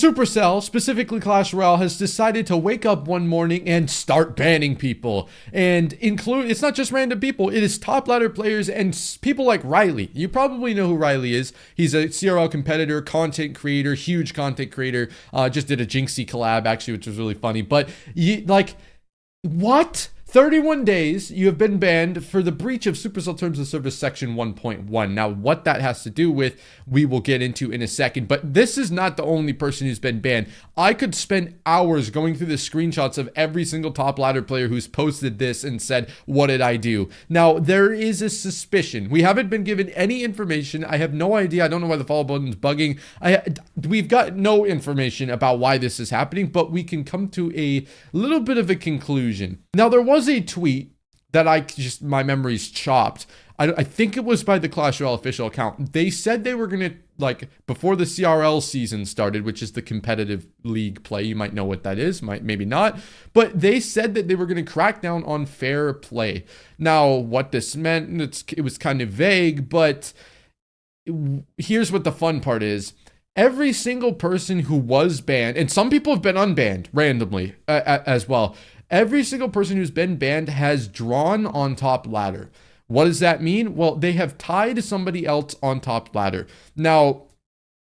Supercell, specifically Clash Royale, has decided to wake up one morning and start banning people. And it's not just random people, it is top ladder players and people like Riley. You probably know who Riley is. He's a CRL competitor, content creator, huge content creator. Just did a Jinxie collab, actually, which was really funny. But, what? 31 days, you have been banned for the breach of Supercell Terms of Service Section 1.1. Now, what that has to do with, we will get into in a second. But this is not the only person who's been banned. I could spend hours going through the screenshots of every single top ladder player who's posted this and said, what did I do? Now, there is a suspicion. We haven't been given any information. I have no idea. I don't know why the follow button's bugging. We've got no information about why this is happening, but we can come to a little bit of a conclusion. Now, there was a tweet that my memory's chopped. I think it was by the Clash Royale official account. They said they were going to, before the CRL season started, which is the competitive league play. You might know what that is, maybe not. But they said that they were going to crack down on fair play. Now, what this meant, it was kind of vague, but here's what the fun part is. Every single person who was banned, and some people have been unbanned randomly as well. Every single person who's been banned has drawn on top ladder. What does that mean? Well, they have tied somebody else on top ladder. Now,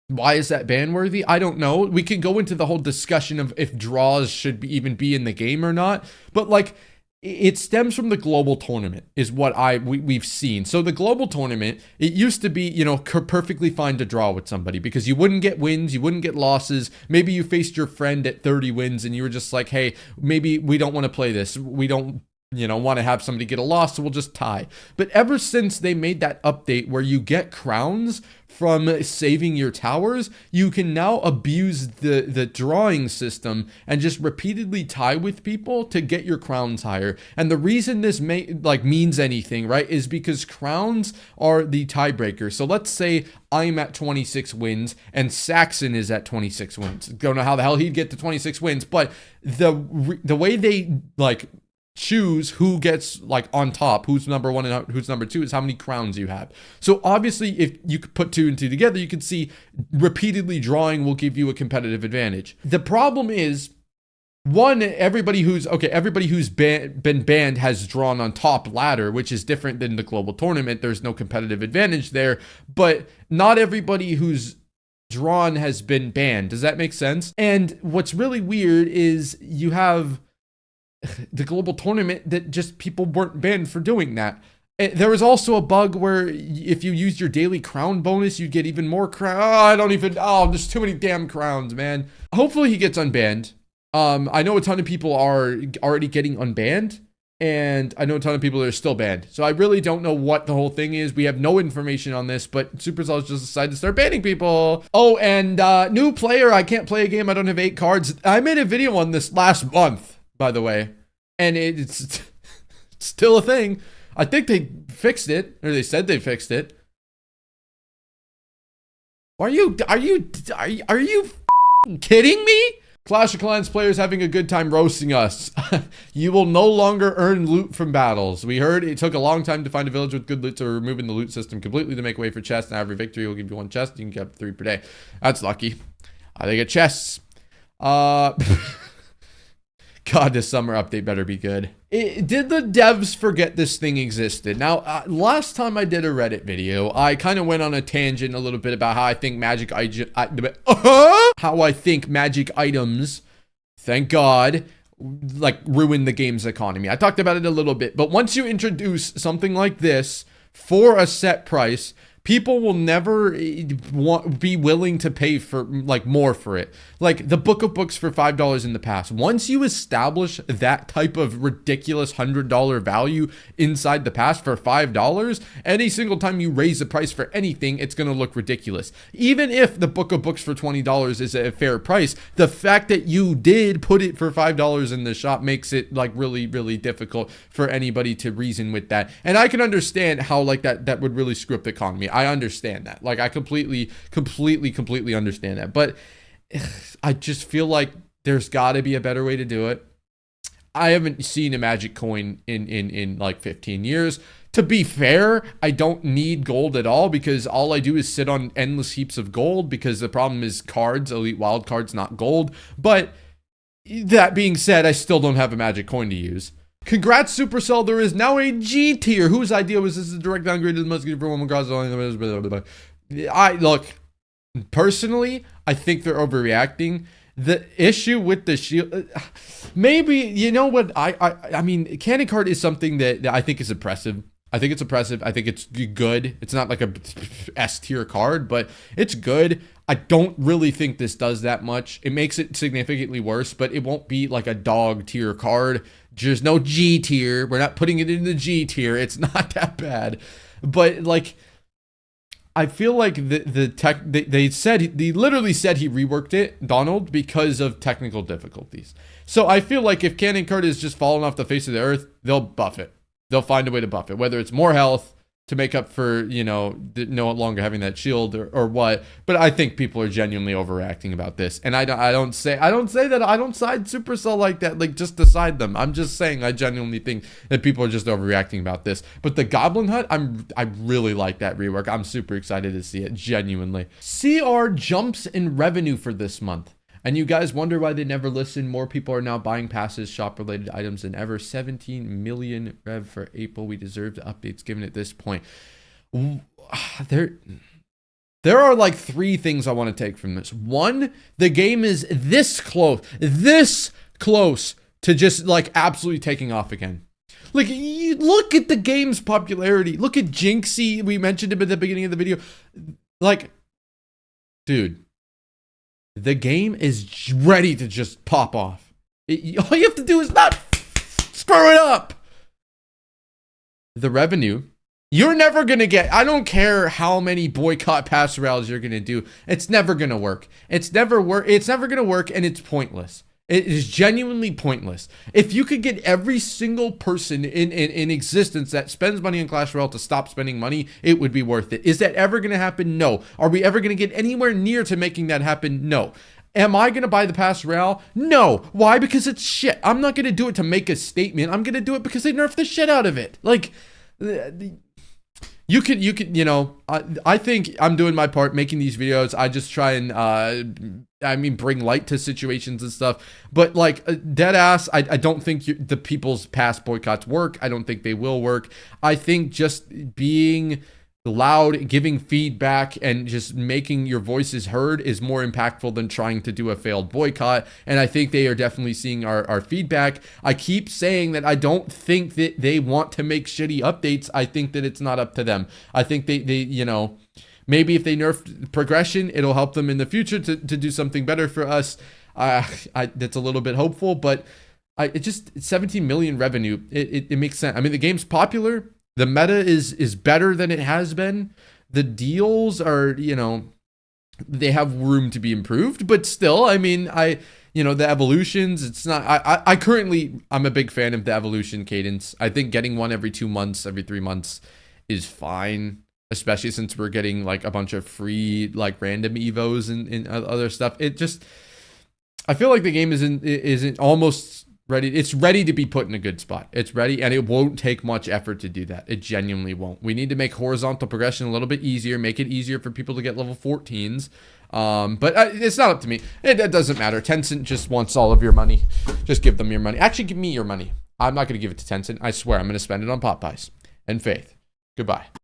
why is that ban worthy? I don't know. We can go into the whole discussion of if draws should even be in the game or not. But it stems from the global tournament is what we've seen. So the global tournament, it used to be, perfectly fine to draw with somebody because you wouldn't get wins, you wouldn't get losses. Maybe you faced your friend at 30 wins and you were just like, hey, maybe we don't want to play this. We don't want to have somebody get a loss, so we'll just tie. But ever since they made that update where you get crowns from saving your towers, you can now abuse the drawing system and just repeatedly tie with people to get your crowns higher. And the reason this means anything, right, is because crowns are the tiebreaker. So let's say I'm at 26 wins and Saxon is at 26 wins. Don't know how the hell he'd get to 26 wins, but the way they choose who gets on top, who's number one and who's number two, is how many crowns you have. So obviously, if you could put two and two together, you can see repeatedly drawing will give you a competitive advantage. The problem is, one, everybody who's been banned has drawn on top ladder, which is different than the global tournament. There's no competitive advantage there, but not everybody who's drawn has been banned. Does that make sense? And what's really weird is you have the global tournament that just people weren't banned for doing that. There was also a bug where if you used your daily crown bonus, you'd get even more crown. There's too many damn crowns, man. Hopefully he gets unbanned. I know a ton of people are already getting unbanned, and I know a ton of people that are still banned. So I really don't know what the whole thing is. We have no information on this, but Supercell just decided to start banning people. Oh, and new player, I can't play a game. I don't have 8 cards. I made a video on this last month, by the way, and it's still a thing. I think they fixed it, or they said they fixed it. Are you kidding me? Clash of Clans players having a good time roasting us. You will no longer earn loot from battles. We heard it took a long time to find a village with good loot, so we're removing the loot system completely to make way for chests. Now every victory will give you 1 chest. You can get 3 per day. That's lucky. They get chests. God, this summer update better be good. Did the devs forget this thing existed? Now, last time I did a Reddit video, I kind of went on a tangent a little bit about how I think magic items, thank God, ruin the game's economy. I talked about it a little bit, but once you introduce something like this for a set price, people will never be willing to pay for more for it. The Book of Books for $5 in the past. Once you establish that type of ridiculous $100 value inside the past for $5, any single time you raise the price for anything, it's going to look ridiculous. Even if the Book of Books for $20 is a fair price, the fact that you did put it for $5 in the shop makes it really, really difficult for anybody to reason with that. And I can understand how that would really screw up the economy. I understand that. I completely understand that. But I just feel like there's got to be a better way to do it. I haven't seen a magic coin in 15 years. To be fair, I don't need gold at all because all I do is sit on endless heaps of gold because the problem is cards, elite wild cards, not gold. But that being said, I still don't have a magic coin to use. Congrats, Supercell. There is now a G tier. Whose idea was this? A direct downgrade to the most good for one cause. Look, personally, I think they're overreacting. The issue with the shield, maybe, you know what, I mean, Cannon Card is something that I think is impressive. I think it's impressive. I think it's good. It's not like a S tier card, but it's good. I don't really think this does that much. It makes it significantly worse, but it won't be like a dog tier card. There's no G tier. We're not putting it in the G tier. It's not that bad. But like, I feel like they literally said he reworked it, Donald, because of technical difficulties. So I feel like if Cannon Card is just falling off the face of the earth, they'll buff it. They'll find a way to buff it, whether it's more health to make up for, you know, no longer having that shield or what. But I think people are genuinely overreacting about this. And I don't side Supercell like that, like just decide them. I'm just saying I genuinely think that people are just overreacting about this. But the Goblin Hut, I really like that rework. I'm super excited to see it, genuinely. CR jumps in revenue for this month. And you guys wonder why they never listen. More people are now buying passes, shop-related items than ever. 17 million rev for April. We deserve the updates given at this point. There are like 3 things I want to take from this. 1, the game is this close to just like absolutely taking off again. Like, you look at the game's popularity. Look at Jinxie. We mentioned him at the beginning of the video. Like, dude. The game is ready to just pop off. All you have to do is not screw it up. The revenue, you're never going to get. I don't care how many boycott pass routes you're going to do. It's never going to work. It's never going to work, and it's pointless. It is genuinely pointless. If you could get every single person in existence that spends money on Clash Royale to stop spending money, it would be worth it. Is that ever going to happen? No. Are we ever going to get anywhere near to making that happen? No. Am I going to buy the Pass Royale? No. Why? Because it's shit. I'm not going to do it to make a statement. I'm going to do it because they nerfed the shit out of it. Like, you could, you know, I think I'm doing my part making these videos. I just try and, bring light to situations and stuff. But like, dead ass, I don't think the people's past boycotts work. I don't think they will work. I think just being loud, giving feedback, and just making your voices heard is more impactful than trying to do a failed boycott. And I think they are definitely seeing our feedback. I keep saying that I don't think that they want to make shitty updates. I think that it's not up to them. I think they you know, maybe if they nerf progression, it'll help them in the future to do something better for us. That's a little bit hopeful, but it just 17 million revenue. It makes sense. I mean, the game's popular. The meta is better than it has been. The deals are, you know, they have room to be improved, but still, I mean, you know, the evolutions, it's not, I'm a big fan of the evolution cadence. I think getting one every 2 months, every 3 months is fine, especially since we're getting like a bunch of free, like random evos and other stuff. It just, I feel like the game isn't almost ready. It's ready to be put in a good spot. It's ready, and it won't take much effort to do that. It genuinely won't. We need to make horizontal progression a little bit easier, make it easier for people to get level 14s. But it's not up to me. It doesn't matter. Tencent just wants all of your money. Just give them your money. Actually, give me your money. I'm not going to give it to Tencent. I swear, I'm going to spend it on pot pies and faith. Goodbye.